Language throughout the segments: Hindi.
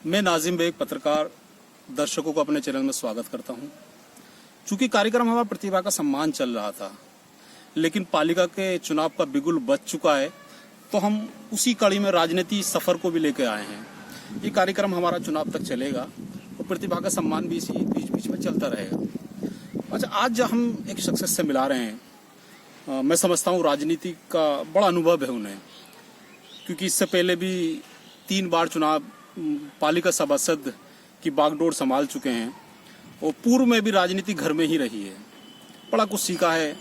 मैं नाजिम बेग पत्रकार दर्शकों को अपने चैनल में स्वागत करता हूं। चूंकि कार्यक्रम हमारा प्रतिभा का सम्मान चल रहा था, लेकिन पालिका के चुनाव का बिगुल बज चुका है, तो हम उसी कड़ी में राजनीति सफर को भी लेकर आए हैं। ये कार्यक्रम हमारा चुनाव तक चलेगा और प्रतिभा का सम्मान भी इसी बीच बीच में चलता रहेगा। अच्छा, आज हम एक शख्सियत से मिला रहे हैं। मैं समझता हूँ राजनीति का बड़ा अनुभव है उन्हें, क्योंकि इससे पहले भी 3 बार चुनाव पालिका सभासद की बागडोर संभाल चुके हैं और पूर्व में भी राजनीति घर में ही रही है। बड़ा कुछ सीखा है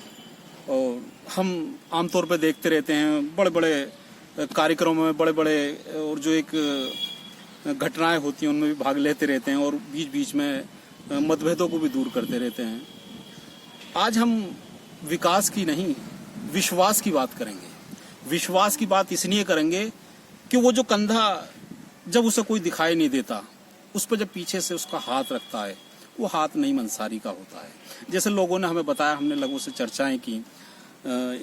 और हम आमतौर पर देखते रहते हैं बड़े बड़े कार्यक्रमों में, बड़े बड़े और जो एक घटनाएं होती हैं उनमें भी भाग लेते रहते हैं और बीच बीच में मतभेदों को भी दूर करते रहते हैं। आज हम विकास की नहीं, विश्वास की बात करेंगे। विश्वास की बात इसलिए करेंगे कि वो जो कंधा जब उसे कोई दिखाई नहीं देता, उस पर जब पीछे से उसका हाथ रखता है, वो हाथ नहीं मंसारी का होता है। जैसे लोगों ने हमें बताया, हमने लोगों से चर्चाएं की,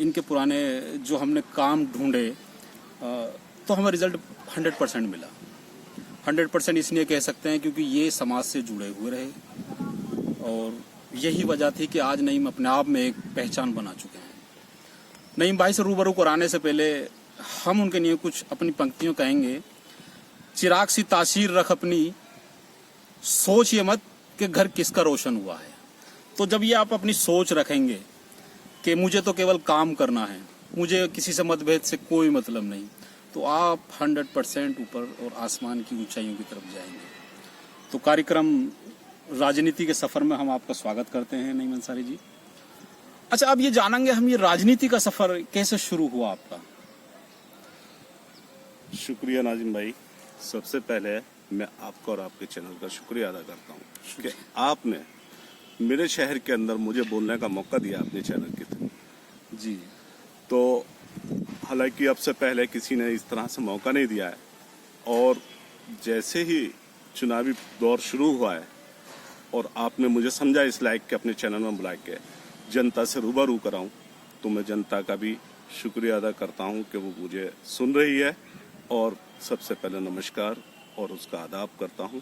इनके पुराने जो हमने काम ढूंढे, तो हमें रिजल्ट 100% मिला। 100% इसलिए कह सकते हैं क्योंकि ये समाज से जुड़े हुए रहे और यही वजह थी कि आज नईम अपने आप में एक पहचान बना चुके हैं। नईम भाई से रूबरू कराने से पहले हम उनके लिए कुछ अपनी पंक्तियों कहेंगे। चिराग सी तासीर रख अपनी, सोच ये मत कि घर किसका रोशन हुआ है। तो जब ये आप अपनी सोच रखेंगे कि मुझे तो केवल काम करना है, मुझे किसी से मतभेद से कोई मतलब नहीं, तो आप 100% ऊपर और आसमान की ऊंचाइयों की तरफ जाएंगे। तो कार्यक्रम राजनीति के सफर में हम आपका स्वागत करते हैं नईम अंसारी जी। अच्छा, अब ये जानेंगे हम, ये राजनीति का सफर कैसे शुरू हुआ आपका? शुक्रिया नाजिम भाई। सबसे पहले मैं आपका और आपके चैनल का शुक्रिया अदा करता हूँ कि आपने मेरे शहर के अंदर मुझे बोलने का मौका दिया अपने चैनल के थ्रू। जी, तो हालांकि अब से पहले किसी ने इस तरह से मौका नहीं दिया है, और जैसे ही चुनावी दौर शुरू हुआ है और आपने मुझे समझा इस लायक के अपने चैनल में बुला के जनता से रूबरू कराऊं, तो मैं जनता का भी शुक्रिया अदा करता हूं कि वो मुझे सुन रही है, और सबसे पहले नमस्कार और उसका आदाब करता हूं।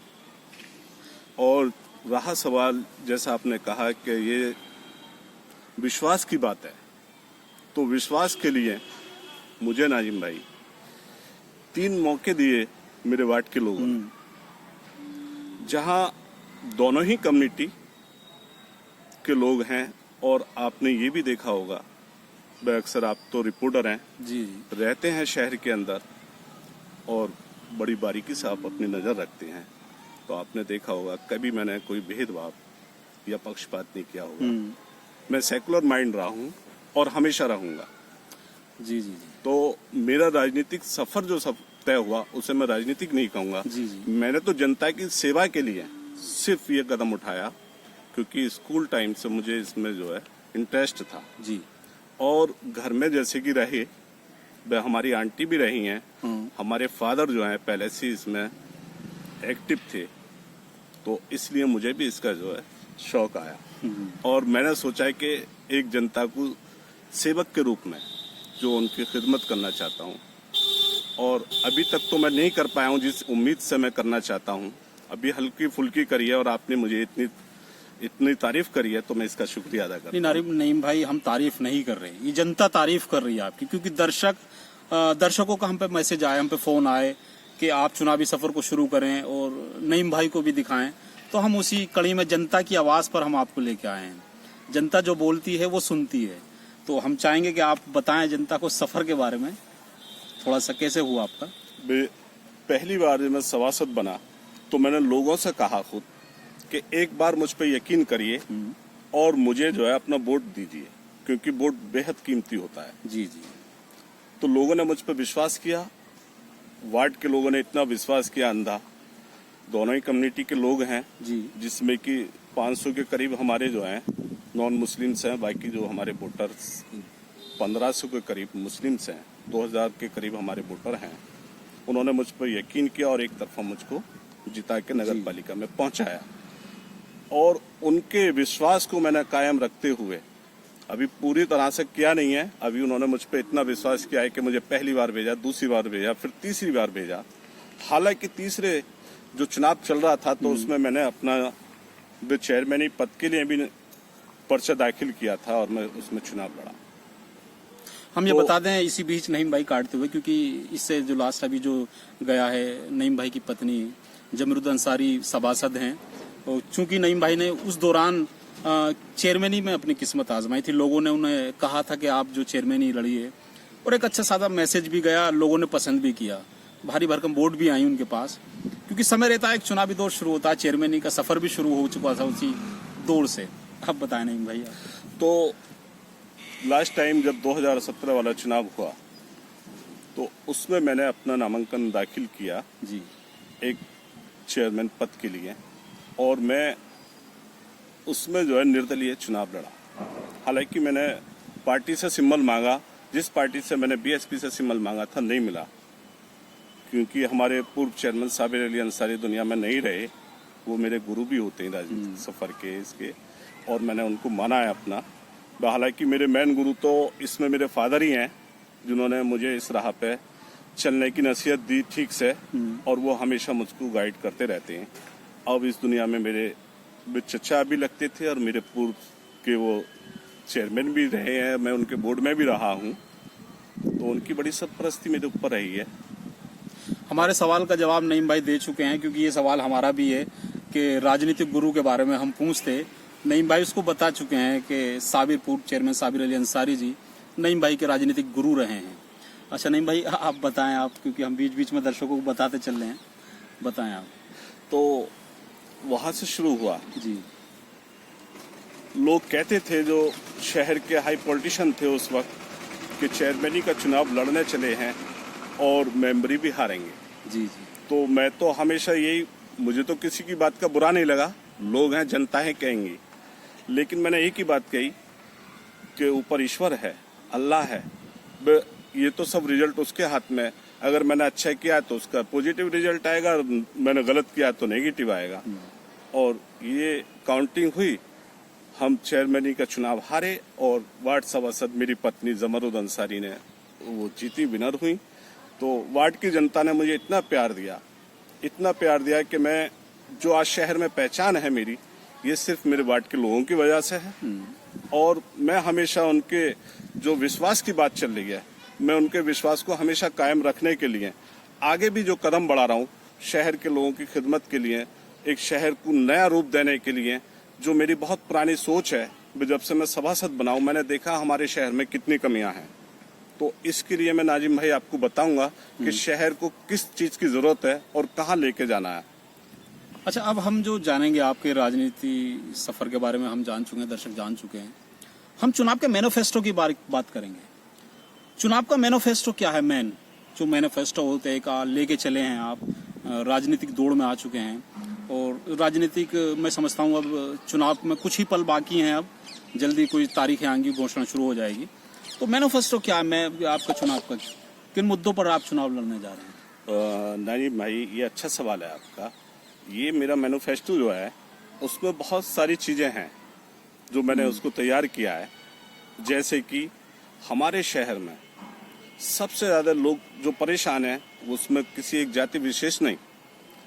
और रहा सवाल, जैसा आपने कहा कि ये विश्वास की बात है, तो विश्वास के लिए मुझे नाजिम भाई 3 मौके दिए मेरे वार्ड के लोगों ने, जहां दोनों ही कम्युनिटी के लोग हैं। और आपने ये भी देखा होगा, अक्सर आप तो रिपोर्टर हैं, जी, रहते हैं शहर के अंदर और बड़ी बारीकी से आप अपनी नज़र रखते हैं, तो आपने देखा होगा कभी मैंने कोई भेदभाव या पक्षपात नहीं किया होगा। मैं सेकुलर माइंड रहा हूँ और हमेशा रहूँगा। जी, जी, जी। तो मेरा राजनीतिक सफर जो सब तय हुआ, उसे मैं राजनीतिक नहीं कहूँगा। जी, जी। मैंने तो जनता की सेवा के लिए सिर्फ ये कदम उठाया क्योंकि स्कूल टाइम से मुझे इसमें जो है इंटरेस्ट था। जी। और घर में जैसे कि रहे, हमारी आंटी भी रही हैं, हमारे फादर जो हैं पहले से इसमें एक्टिव थे, तो इसलिए मुझे भी इसका जो है शौक आया। और मैंने सोचा है कि एक जनता को सेवक के रूप में जो उनकी खिदमत करना चाहता हूँ, और अभी तक तो मैं नहीं कर पाया हूँ जिस उम्मीद से मैं करना चाहता हूँ। अभी हल्की फुल्की करी है और आपने मुझे इतनी तारीफ करी है, तो मैं इसका शुक्रिया अदा करता हूँ। नईम भाई, हम तारीफ नहीं कर रहे, ये जनता तारीफ कर रही है आपकी, क्योंकि दर्शकों का हम पे मैसेज आए, हम पे फोन आए कि आप चुनावी सफर को शुरू करें और नईम भाई को भी दिखाएं, तो हम उसी कड़ी में जनता की आवाज पर हम आपको लेके आए हैं। जनता जो बोलती है वो सुनती है, तो हम चाहेंगे कि आप बताएं जनता को सफर के बारे में थोड़ा सा, कैसे हुआ आपका? पहली बार जब मैं सभासद बना तो मैंने लोगों से कहा खुद कि एक बार मुझ पर यकीन करिए और मुझे जो है अपना वोट दीजिए, क्योंकि वोट बेहद कीमती होता है। जी, जी। तो लोगों ने मुझ पर विश्वास किया, वार्ड के लोगों ने इतना विश्वास किया अंधा। दोनों ही कम्युनिटी के लोग हैं जी, जिसमें कि 500 के करीब हमारे जो हैं नॉन मुस्लिम्स हैं, बाकी जो हमारे वोटर्स 1500 के करीब मुस्लिम्स हैं, 2000 के करीब हमारे वोटर हैं। उन्होंने मुझ पर यकीन किया और एक तरफा मुझको जिता के नगर पालिका में पहुंचाया, और उनके विश्वास को मैंने कायम रखते हुए अभी पूरी तरह से किया नहीं है। अभी उन्होंने मुझ पर इतना विश्वास किया है कि मुझे पहली बार भेजा, दूसरी बार भेजा, फिर तीसरी बार भेजा। हालांकि तीसरे जो चुनाव चल रहा था तो उसमें मैंने अपना जो चेयरमैनी पद के लिए भी पर्चा दाखिल किया था और मैं उसमें चुनाव लड़ा। हम ये तो- बता दें इसी बीच नईम भाई काटते हुए, क्योंकि इससे जो लास्ट अभी जो गया है नईम भाई की पत्नी जमीरुद्दीन अंसारी सभासद हैं, और चूंकि नईम भाई ने उस दौरान चेयरमैनी में अपनी किस्मत आजमाई थी, लोगों ने उन्हें कहा था कि आप जो चेयरमैनी लड़िए, और एक अच्छा सादा मैसेज भी गया, लोगों ने पसंद भी किया, भारी भरकम वोट भी आई उनके पास, क्योंकि समय रहता है एक चुनावी दौर शुरू होता है, चेयरमैनी का सफर भी शुरू हो चुका था उसी दौर से। अब बताएं नईम भाई आप। तो लास्ट टाइम जब 2017 वाला चुनाव हुआ तो उसमें मैंने अपना नामांकन दाखिल किया जी एक चेयरमैन पद के लिए, और मैं उसमें जो है निर्दलीय चुनाव लड़ा। हालांकि मैंने पार्टी से सिंबल मांगा, जिस पार्टी से मैंने बीएसपी से सिंबल मांगा था नहीं मिला, क्योंकि हमारे पूर्व चेयरमैन साबिर अली अंसारी दुनिया में नहीं रहे, वो मेरे गुरु भी होते हैं राजनीतिक सफर के इसके, और मैंने उनको माना है अपना। हालांकि मेरे मेन गुरु तो इसमें मेरे फादर ही हैं, जिन्होंने मुझे इस राह पे चलने की नसीहत दी ठीक से, और वो हमेशा मुझको गाइड करते रहते हैं। अब इस दुनिया में मेरे चचा भी लगते थे और मेरे पूर्व के वो चेयरमैन भी रहे हैं, मैं उनके बोर्ड में भी रहा हूँ, तो उनकी बड़ी सरपरस्ती मेरे ऊपर रही है। हमारे सवाल का जवाब नईम भाई दे चुके हैं, क्योंकि ये सवाल हमारा भी है कि राजनीतिक गुरु के बारे में हम पूछते, नईम भाई उसको बता चुके हैं कि साबिर पूर्व चेयरमैन साबिर अली अंसारी जी नईम भाई के राजनीतिक गुरु रहे हैं। अच्छा नईम भाई आप बताएं, आप क्योंकि हम बीच बीच में दर्शकों को बताते चल रहे हैं, बताएं आप। तो वहां से शुरू हुआ। जी लोग कहते थे, जो शहर के हाई पॉलिटिशियन थे उस वक्त, कि चेयरमैनी का चुनाव लड़ने चले हैं और मेंबरी भी हारेंगे। जी जी तो मैं तो हमेशा यही, मुझे तो किसी की बात का बुरा नहीं लगा, लोग हैं, जनता है, कहेंगी, लेकिन मैंने एक ही बात कही कि ऊपर ईश्वर है, अल्लाह है, ये तो सब रिजल्ट उसके हाथ में। अगर मैंने अच्छा किया तो उसका पॉजिटिव रिजल्ट आएगा, मैंने गलत किया तो नेगेटिव आएगा। और ये काउंटिंग हुई, हम चेयरमैनी का चुनाव हारे और वार्ड सभासद मेरी पत्नी जमीरुद्दीन अंसारी ने वो जीती, विनर हुई। तो वार्ड की जनता ने मुझे इतना प्यार दिया कि मैं जो आज शहर में पहचान है मेरी, ये सिर्फ मेरे वार्ड के लोगों की वजह से है। और मैं हमेशा उनके जो विश्वास की बात चल रही है, मैं उनके विश्वास को हमेशा कायम रखने के लिए आगे भी जो कदम बढ़ा रहा हूँ, शहर के लोगों की खिदमत के लिए, एक शहर को नया रूप देने के लिए, जो मेरी बहुत पुरानी सोच है, जब से मैं सभासद बना हूं, मैंने देखा हमारे शहर में कितनी कमियां हैं। तो इसके लिए मैं नाजिम भाई आपको बताऊंगा कि शहर को किस चीज की जरूरत है और कहां लेके जाना है। अच्छा, अब हम जो जानेंगे आपके राजनीति सफर के बारे में हम जान चुके हैं, दर्शक जान चुके हैं, हम चुनाव के मैनिफेस्टो की बात करेंगे। चुनाव का मैनिफेस्टो क्या है? मेन जो मैनिफेस्टो होते हैं का लेके चले हैं आप, राजनीतिक दौड़ में आ चुके हैं, और राजनीतिक मैं समझता हूँ अब चुनाव में कुछ ही पल बाकी हैं, अब जल्दी कोई तारीखें आएंगी, घोषणा शुरू हो जाएगी। तो मैनिफेस्टो क्या है मैं आपका चुनाव का, किन मुद्दों पर आप चुनाव लड़ने जा रहे हैं? नाजिम भाई, ये अच्छा सवाल है आपका। ये मेरा मैनिफेस्टो जो है उसमें बहुत सारी चीजें हैं जो मैंने उसको तैयार किया है। जैसे कि हमारे शहर में सबसे ज्यादा लोग जो परेशान हैं, उसमें किसी एक जाति विशेष नहीं,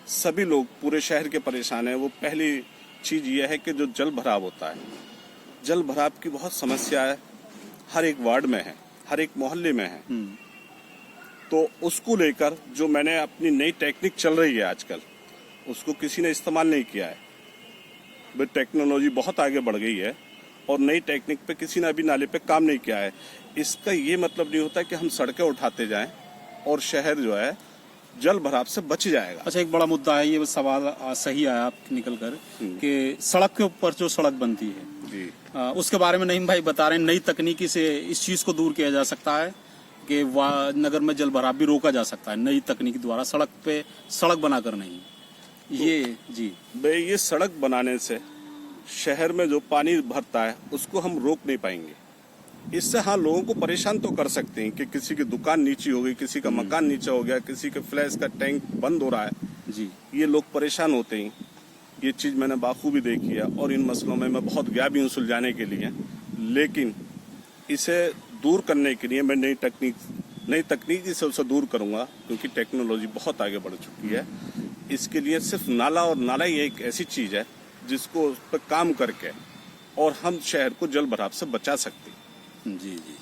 सभी लोग पूरे शहर के परेशान हैं। वो पहली चीज ये है कि जो जल भराव होता है, जल भराव की बहुत समस्या है, हर एक वार्ड में है, हर एक मोहल्ले में है। तो उसको लेकर जो मैंने अपनी नई टेक्निक चल रही है आजकल, उसको किसी ने इस्तेमाल नहीं किया है। टेक्नोलॉजी बहुत आगे बढ़ गई है और नई टेक्निक पे किसी ने अभी नाले पे काम नहीं किया है। इसका ये मतलब नहीं होता कि हम सड़कें उठाते जाएं और शहर जो है जल भराव से बच जाएगा। अच्छा, एक बड़ा मुद्दा है, ये सवाल सही आया आप निकल कर कि सड़क के ऊपर जो सड़क बनती है जी, उसके बारे में नईम भाई बता रहे हैं, नई तकनीकी से इस चीज को दूर किया जा सकता है कि नगर में जल भराव भी रोका जा सकता है नई तकनीक द्वारा, सड़क पे सड़क बनाकर नहीं। ये जी भाई, ये सड़क बनाने से शहर में जो पानी भरता है उसको हम रोक नहीं पाएंगे। इससे हाँ, लोगों को परेशान तो कर सकते हैं कि किसी की दुकान नीची हो गई, किसी का मकान नीचा हो गया, किसी के फ्लैश का टैंक बंद हो रहा है जी, ये लोग परेशान होते हैं। ये चीज मैंने बाखूबी देखी है और इन मसलों में मैं बहुत गया भी हूँ सुलझाने के लिए। लेकिन इसे दूर करने के लिए मैं नई तकनीक नई तकनीकी से उसे दूर करूंगा, क्योंकि टेक्नोलॉजी बहुत आगे बढ़ चुकी है। इसके लिए सिर्फ नाला और नाला ही एक ऐसी चीज है जिसको उस पर काम करके और हम शहर को जल भराव से बचा सकते हैं। जी जी।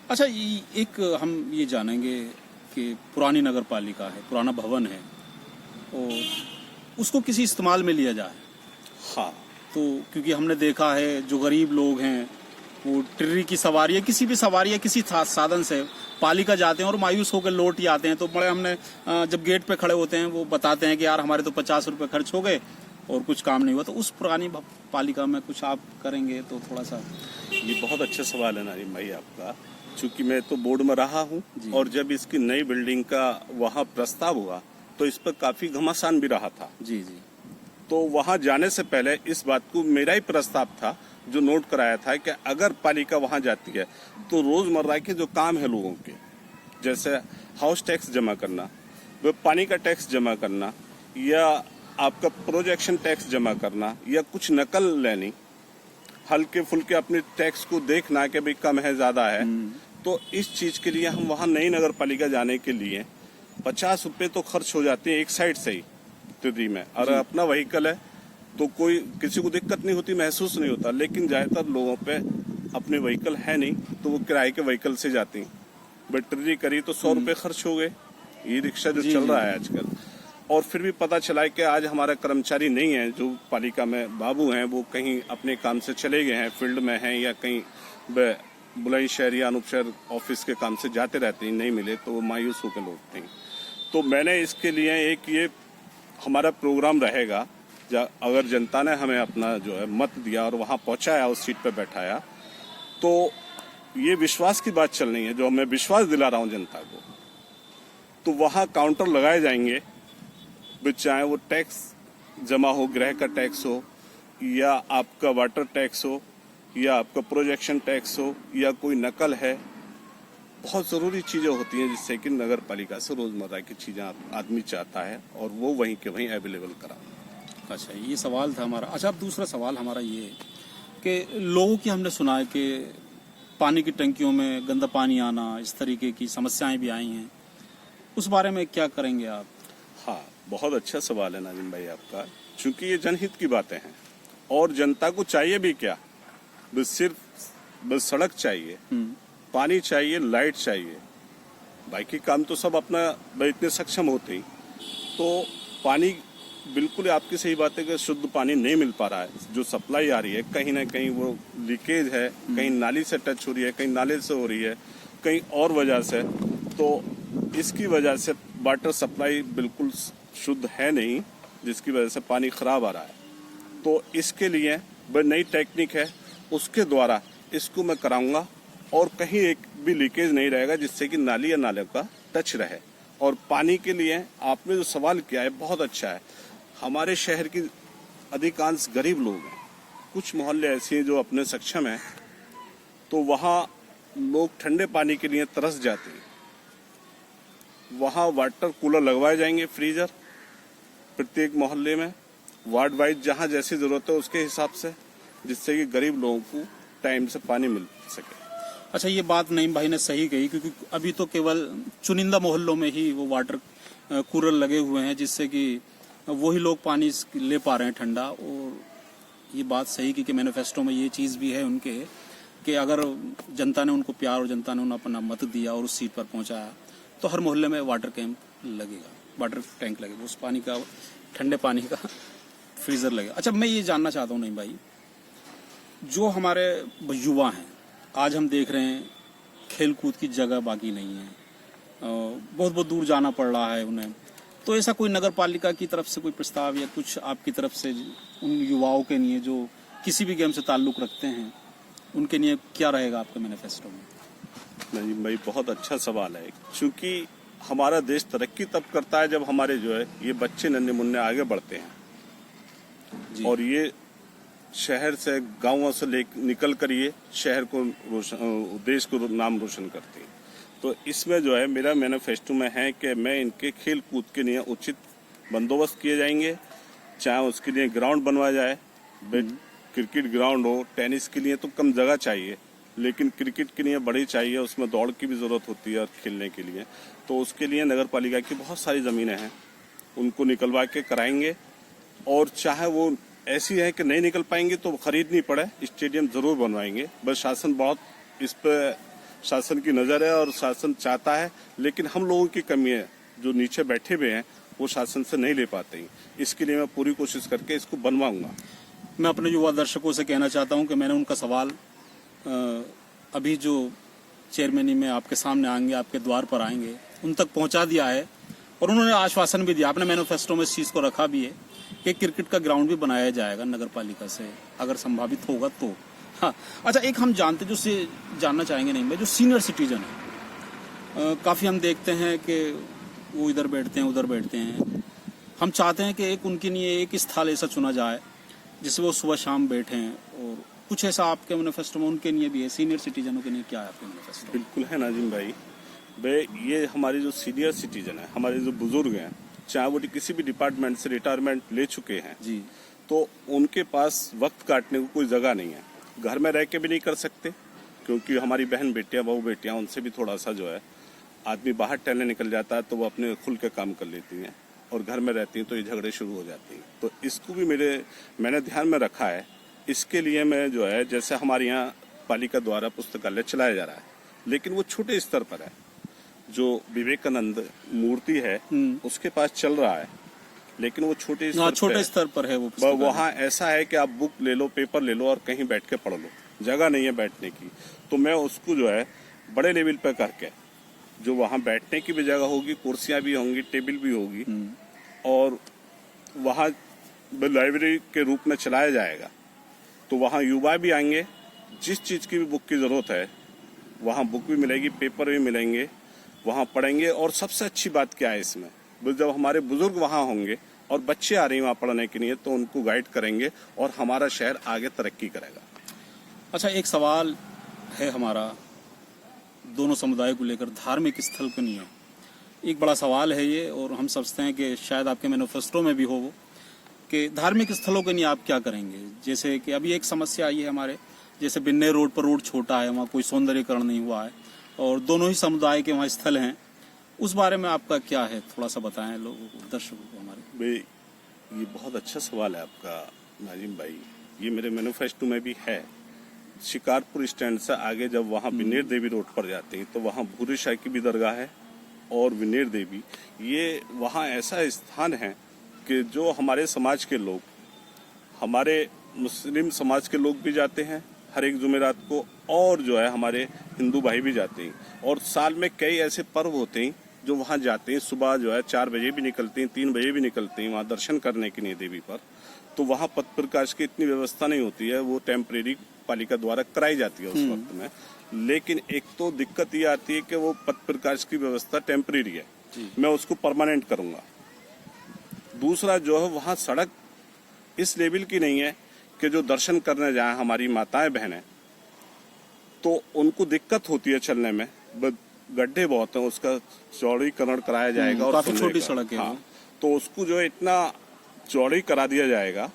अच्छा, एक हम ये जानेंगे कि पुरानी नगर पालिका है, पुराना भवन है, और उसको किसी इस्तेमाल में लिया जाए हाँ, तो, क्योंकि हमने देखा है जो गरीब लोग हैं वो ट्रिरी की सवारी या किसी भी सवारी या किसी साधन से पालिका जाते हैं और मायूस होकर लौट ही आते हैं। तो बड़े हमने जब गेट पे खड़े होते हैं वो बताते हैं कि यार हमारे तो 50 रुपए खर्च हो गए और कुछ काम नहीं हुआ। तो उस पुरानी पालिका में कुछ आप करेंगे तो थोड़ा सा। ये बहुत अच्छा सवाल है नारिम भाई आपका, चूंकि मैं तो बोर्ड में रहा हूँ और जब इसकी नई बिल्डिंग का वहाँ प्रस्ताव हुआ तो इस पर काफी घमासान भी रहा था। जी जी। तो वहाँ जाने से पहले इस बात को मेरा ही प्रस्ताव था जो नोट कराया था कि अगर पालिका वहाँ जाती है तो रोजमर्रा के जो काम है लोगों के, जैसे हाउस टैक्स जमा करना, वो पानी का टैक्स जमा करना, या आपका प्रोजेक्शन टैक्स जमा करना, या कुछ नकल लेनी, हल्के फुल्के अपने टैक्स को देखना कि भाई कम है ज्यादा है, तो इस चीज के लिए हम वहाँ नई नगर पालिका जाने के लिए 50 रुपए तो खर्च हो जाते हैं एक साइड से ही तिर्री में। और अपना व्हीकल है तो कोई किसी को दिक्कत नहीं होती, महसूस नहीं होता। लेकिन ज्यादातर लोगों पे अपने व्हीकल है नहीं तो वो किराए के व्हीकल से जाते हैं। बैटरी करी तो 100 रुपए खर्च हो गए, ये रिक्शा जो चल रहा है आजकल। और फिर भी पता चला है कि आज हमारा कर्मचारी नहीं है जो पालिका में बाबू हैं, वो कहीं अपने काम से चले गए हैं, फील्ड में हैं, या कहीं बुलंदशहर या अनूपशहर ऑफिस के काम से जाते रहते हैं, नहीं मिले तो वो मायूस होकर लौटते हैं। तो मैंने इसके लिए एक ये हमारा प्रोग्राम रहेगा, अगर जनता ने हमें अपना जो है मत दिया और वहां पहुंचाया, उस सीट पे बैठाया, तो ये विश्वास की बात चलनी है, जो मैं विश्वास दिला रहा हूं जनता को। तो वहां काउंटर लगाए जाएंगे, चाहे वो टैक्स जमा हो, गृह का टैक्स हो, या आपका वाटर टैक्स हो, या आपका प्रोजेक्शन टैक्स हो, या कोई नकल है। बहुत जरूरी चीजें होती हैं जिससे कि नगर पालिका से रोजमर्रा की चीजें आदमी चाहता है और वो वहीं के वहीं अवेलेबल करा। अच्छा, ये सवाल था हमारा। अच्छा, अब दूसरा सवाल हमारा ये है कि लोगों की हमने सुना है कि पानी की टंकियों में गंदा पानी आना, इस तरीके की समस्याएं भी आई हैं, उस बारे में क्या करेंगे आप? हाँ, बहुत अच्छा सवाल है नाजिम भाई आपका, क्योंकि ये जनहित की बातें हैं और जनता को चाहिए भी क्या, बस सड़क चाहिए, पानी चाहिए, लाइट चाहिए, बाकी काम तो सब अपना इतने सक्षम होते ही। तो पानी बिल्कुल आपकी सही बात है कि शुद्ध पानी नहीं मिल पा रहा है, जो सप्लाई आ रही है कहीं ना कहीं वो लीकेज है, कहीं नाली से टच हो रही है, कहीं नाले से हो रही है, कहीं और वजह से। तो इसकी वजह से वाटर सप्लाई बिल्कुल शुद्ध है नहीं, जिसकी वजह से पानी खराब आ रहा है। तो इसके लिए नई टेक्निक है, उसके द्वारा इसको मैं कराऊंगा और कहीं एक भी लीकेज नहीं रहेगा, जिससे कि नाली या नाले का टच रहे। और पानी के लिए आपने जो सवाल किया है बहुत अच्छा है। हमारे शहर की अधिकांश गरीब लोग हैं, कुछ मोहल्ले ऐसे हैं जो अपने सक्षम हैं, तो वहाँ लोग ठंडे पानी के लिए तरस जाते हैं। वहाँ वाटर कूलर लगवाए जाएंगे, फ्रीजर प्रत्येक मोहल्ले में, वार्ड वाइज जहाँ जैसी जरूरत है उसके हिसाब से, जिससे कि गरीब लोगों को टाइम से पानी मिल सके। अच्छा, ये बात नईम भाई ने सही कही, क्योंकि अभी तो केवल चुनिंदा मोहल्लों में ही वो वाटर कूलर लगे हुए हैं, जिससे कि वही लोग पानी ले पा रहे हैं ठंडा। और ये बात सही की कि मैनिफेस्टो में ये चीज़ भी है उनके कि अगर जनता ने उनको प्यार और जनता ने उन्हें अपना मत दिया और उस सीट पर पहुंचाया तो हर मोहल्ले में वाटर कैंप लगेगा, वाटर टैंक लगेगा, उस पानी का, ठंडे पानी का फ्रीजर लगेगा। अच्छा, मैं ये जानना चाहता हूँ नईम भाई, जो हमारे युवा हैं आज हम देख रहे हैं खेल कूद की जगह बाकी नहीं है, बहुत बहुत दूर जाना पड़ रहा है उन्हें। तो ऐसा कोई नगर पालिका की तरफ से कोई प्रस्ताव या कुछ आपकी तरफ से उन युवाओं के लिए जो किसी भी गेम से ताल्लुक रखते हैं, उनके लिए क्या रहेगा आपके मैनिफेस्टो में? नहीं भाई, बहुत अच्छा सवाल है, क्योंकि हमारा देश तरक्की तब करता है जब हमारे जो है ये बच्चे नन्हे मुन्ने आगे बढ़ते हैं जी। और ये शहर से, गांवों से निकल कर ये शहर को देश को नाम रोशन करते हैं। तो इसमें जो है मेरा मैनिफेस्टो में है कि मैं इनके खेल कूद के लिए उचित बंदोबस्त किए जाएंगे, चाहे उसके लिए ग्राउंड बनवाया जाए, क्रिकेट ग्राउंड हो, टेनिस के लिए तो कम जगह चाहिए, लेकिन क्रिकेट के लिए बड़ी चाहिए, उसमें दौड़ की भी ज़रूरत होती है और खेलने के लिए। तो उसके लिए नगर पालिका की बहुत सारी ज़मीनें हैं, उनको निकलवा के कराएंगे। और चाहे वो ऐसी है कि नहीं निकल पाएंगे तो खरीदनी पड़े, स्टेडियम ज़रूर बनवाएंगे। बस शासन बहुत इस पर शासन की नज़र है और शासन चाहता है, लेकिन हम लोगों की कमी है, जो नीचे बैठे हुए हैं वो शासन से नहीं ले पाते हैं। इसके लिए मैं पूरी कोशिश करके इसको बनवाऊंगा। मैं अपने युवा दर्शकों से कहना चाहता हूं कि मैंने उनका सवाल अभी जो चेयरमैनी में आपके सामने आएंगे, आपके द्वार पर आएंगे, उन तक पहुंचा दिया है और उन्होंने आश्वासन भी दिया। आपने मैनिफेस्टो में इस चीज़ को रखा भी है कि क्रिकेट का ग्राउंड भी बनाया जाएगा नगर पालिका से, अगर संभावित होगा तो। हाँ, अच्छा, एक हम जानते जो से जानना चाहेंगे नहीं भाई, जो सीनियर सिटीजन है, काफ़ी हम देखते हैं कि वो इधर बैठते हैं उधर बैठते हैं। हम चाहते हैं कि एक उनके लिए एक स्थल ऐसा चुना जाए जिससे वो सुबह शाम बैठें, और कुछ ऐसा आपके मैनिफेस्टो में उनके लिए भी है, सीनियर सिटीजनों के लिए क्या है आपके मैनिफेस्टो? बिल्कुल है नाजिम भाई। ये हमारे जो सीनियर सिटीजन है, हमारे जो बुजुर्ग हैं, चाहे वो किसी भी डिपार्टमेंट से रिटायरमेंट ले चुके हैं जी, तो उनके पास वक्त काटने को कोई जगह नहीं है। घर में रह के भी नहीं कर सकते, क्योंकि हमारी बहन बेटियां, बहू बेटियां, उनसे भी थोड़ा सा जो है, आदमी बाहर टहलने निकल जाता है तो वो अपने खुल के काम कर लेती हैं, और घर में रहती हैं तो ये झगड़े शुरू हो जाती हैं। तो इसको भी मैंने ध्यान में रखा है। इसके लिए मैं जो है, जैसे हमारे यहाँ पालिका द्वारा पुस्तकालय चलाया जा रहा है, लेकिन वो छोटे स्तर पर है। जो विवेकानंद मूर्ति है उसके पास चल रहा है, लेकिन वो छोटे स्तर पर है वो। वहाँ ऐसा है कि आप बुक ले लो, पेपर ले लो और कहीं बैठ के पढ़ लो, जगह नहीं है बैठने की। तो मैं उसको जो है बड़े लेवल पे करके, जो वहाँ बैठने की भी जगह होगी, कुर्सियाँ भी होंगी, टेबल भी होगी, और वहाँ लाइब्रेरी के रूप में चलाया जाएगा। तो वहाँ युवा भी आएंगे, जिस चीज़ की भी बुक की ज़रूरत है वहाँ बुक भी मिलेगी, पेपर भी मिलेंगे, वहाँ पढ़ेंगे। और सबसे अच्छी बात क्या है इसमें, जब हमारे बुजुर्ग वहाँ होंगे और बच्चे आ रहे हैं वहाँ पढ़ने के लिए, तो उनको गाइड करेंगे और हमारा शहर आगे तरक्की करेगा। अच्छा, एक सवाल है हमारा दोनों समुदाय को लेकर, धार्मिक स्थल के लिए एक बड़ा सवाल है ये, और हम समझते हैं कि शायद आपके मैनिफेस्टो में भी हो वो, कि धार्मिक स्थलों के लिए आप क्या करेंगे। जैसे कि अभी एक समस्या आई है हमारे, जैसे बिन्ने रोड पर रोड छोटा है, वहाँ कोई सौंदर्यीकरण नहीं हुआ है, और दोनों ही समुदाय के वहाँ स्थल हैं। उस बारे में आपका क्या है, थोड़ा सा बताएं लोगों को, दर्शकों को हमारे। भाई ये बहुत अच्छा सवाल है आपका नाजिम भाई। ये मेरे मैनिफेस्टो में भी है। शिकारपुर स्टैंड से आगे जब वहाँ विनेर देवी रोड पर जाते हैं तो वहाँ भूरे शाह की भी दरगाह है और विनेर देवी, ये वहाँ ऐसा स्थान है कि जो हमारे समाज के लोग, हमारे मुस्लिम समाज के लोग भी जाते हैं हर एक जुमेरात को, और जो है हमारे हिंदू भाई भी जाते हैं। और साल में कई ऐसे पर्व होते हैं जो वहाँ जाते हैं। सुबह जो है 4 बजे भी निकलते हैं, 3 बजे भी निकलते हैं वहाँ दर्शन करने के लिए देवी पर। तो वहाँ पथ प्रकाश की इतनी व्यवस्था नहीं होती है, वो टेम्परेरी पालिका द्वारा कराई जाती है उस वक्त में। लेकिन एक तो दिक्कत ये आती है कि वो पथ प्रकाश की व्यवस्था टेम्परेरी है, मैं उसको परमानेंट करूँगा। दूसरा जो है, वहाँ सड़क इस लेवल की नहीं है कि जो दर्शन करने जाए हमारी माताएं बहनें, तो उनको दिक्कत होती है चलने में, गड्ढे बहुत हैं, उसका चौड़ीकरण कराया जाएगा। और काफी छोटी सड़क है। हाँ, तो उसको जो है इतना चौड़ी करा दिया जाएगा,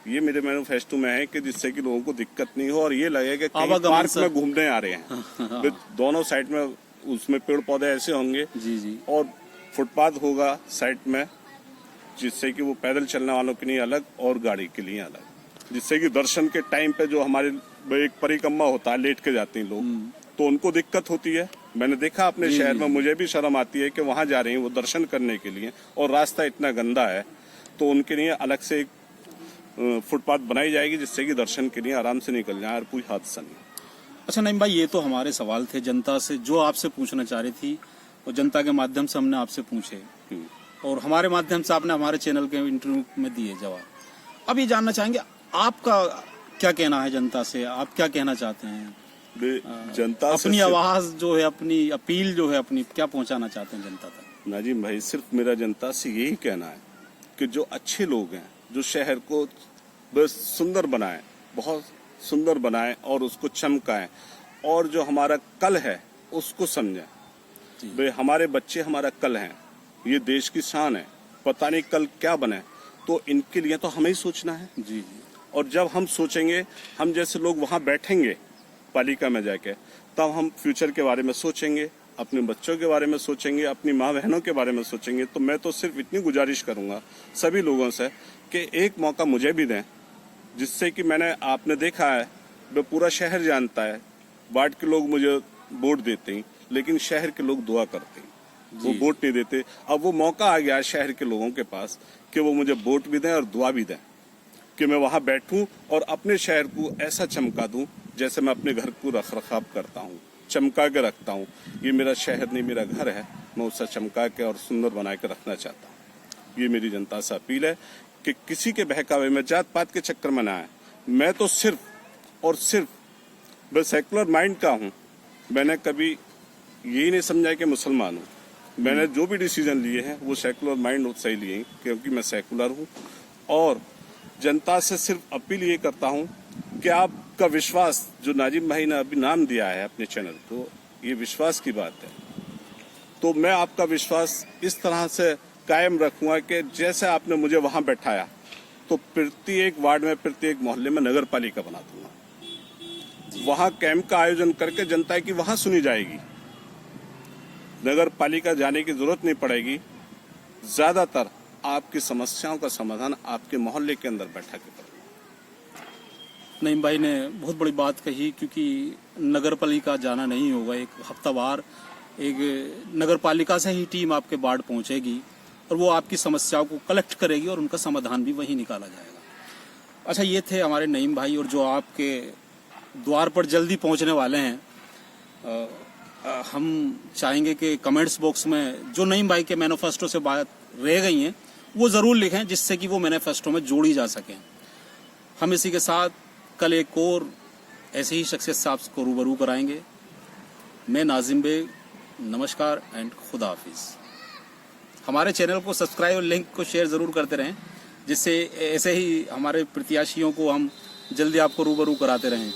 ये मेरे मैनिफेस्टो में है कि जिससे कि लोगों को दिक्कत नहीं हो और ये लगे कि कहीं पार्क में घूमने आ रहे हैं। दोनों साइड में उसमें पेड़ पौधे ऐसे होंगे जी, और फुटपाथ होगा साइड में, जिससे कि वो पैदल चलने वालों के लिए अलग और गाड़ी के लिए अलग, जिससे कि दर्शन के टाइम पे जो हमारे एक परिक्रमा होता है, लेट के जाते हैं लोग, तो उनको दिक्कत होती है। मैंने देखा अपने शहर में, मुझे भी शर्म आती है कि वहाँ जा रहे हैं वो दर्शन करने के लिए और रास्ता इतना गंदा है, तो उनके लिए अलग से एक फुटपाथ बनाई जाएगी जिससे कि दर्शन के लिए आराम से निकल जाए और कोई हादसा नहीं। अच्छा नईम भाई, ये तो हमारे सवाल थे जनता से जो आपसे पूछना चाह रही थी, और जनता के माध्यम से हमने आपसे पूछे, और हमारे माध्यम से आपने हमारे चैनल के इंटरव्यू में दिए जवाब। अब ये जानना चाहेंगे आपका क्या कहना है जनता से, आप क्या कहना चाहते हैं? जनता अपनी आवाज जो है, अपनी अपील जो है, अपनी क्या पहुंचाना चाहते हैं जनता तक? नाजिम भाई, सिर्फ मेरा जनता से यही कहना है कि जो अच्छे लोग हैं, जो शहर को बस सुंदर बनाएं, बहुत सुंदर बनाएं और उसको चमकाएं, और जो हमारा कल है उसको समझें। भाई हमारे बच्चे हमारा कल हैं, ये देश की शान है, पता नहीं कल क्या बने, तो इनके लिए तो हमें ही सोचना है। जी। और जब हम सोचेंगे, हम जैसे लोग वहाँ बैठेंगे पालिका में जाके, तब हम फ्यूचर के बारे में सोचेंगे, अपने बच्चों के बारे में सोचेंगे, अपनी माँ बहनों के बारे में सोचेंगे। तो मैं तो सिर्फ इतनी गुजारिश करूंगा सभी लोगों से कि एक मौका मुझे भी दें, जिससे कि आपने देखा है, वो पूरा शहर जानता है, वार्ड के लोग मुझे वोट देते हैं, लेकिन शहर के लोग दुआ करते हैं, वो वोट नहीं देते। अब वो मौका आ गया है शहर के लोगों के पास कि वो मुझे वोट भी दें और दुआ भी दें, कि मैं वहां बैठूं और अपने शहर को ऐसा चमका दूं जैसे मैं अपने घर को रख रखाव करता हूं, चमका के रखता हूं। ये मेरा शहर नहीं, मेरा घर है, मैं उसे चमका के और सुंदर बना के रखना चाहता हूं। ये मेरी जनता से अपील है कि किसी के बहकावे में, जात पात के चक्कर में ना आए। मैं तो सिर्फ और सिर्फ मैं सेकुलर माइंड का हूं। मैंने कभी यही नहीं समझा कि मुसलमान हूं। मैंने जो भी डिसीजन लिए हैं वो सेकुलर माइंड से ही लिए, क्योंकि मैं सेकुलर हूं। और जनता से सिर्फ अपील ये करता हूं कि आपका विश्वास, जो नाजिम भाई ने अभी नाम दिया है अपने चैनल को, ये विश्वास की बात है। तो मैं आपका विश्वास इस तरह से कायम रखूंगा कि जैसे आपने मुझे वहां बैठाया, तो प्रत्येक वार्ड में, प्रत्येक मोहल्ले में नगर पालिका बना दूंगा। वहां कैंप का आयोजन करके जनता की वहां सुनी जाएगी। नगर पालिका जाने की जरूरत नहीं पड़ेगी। ज्यादातर आपकी समस्याओं का समाधान आपके मोहल्ले के अंदर बैठा के करूंगा। नईम भाई ने बहुत बड़ी बात कही, क्योंकि नगर पालिका जाना नहीं होगा। एक हफ्तावार एक नगर पालिका से ही टीम आपके वार्ड पहुंचेगी और वो आपकी समस्याओं को कलेक्ट करेगी और उनका समाधान भी वहीं निकाला जाएगा। अच्छा, ये थे हमारे नईम भाई, और जो आपके द्वार पर जल्दी पहुंचने वाले हैं। हम चाहेंगे कि कमेंट्स बॉक्स में जो नईम भाई के मैनिफेस्टो से बात रह गई हैं वो ज़रूर लिखें, जिससे कि वो मैनिफेस्टो में जोड़ी जा सकें। हम इसी के साथ कल एक और ऐसे ही शख्सियत साहब को रूबरू कराएंगे। मैं नाजिम बेग, नमस्कार एंड खुदा हाफिज़। हमारे चैनल को सब्सक्राइब और लिंक को शेयर ज़रूर करते रहें, जिससे ऐसे ही हमारे प्रत्याशियों को हम जल्दी आपको रूबरू कराते रहें।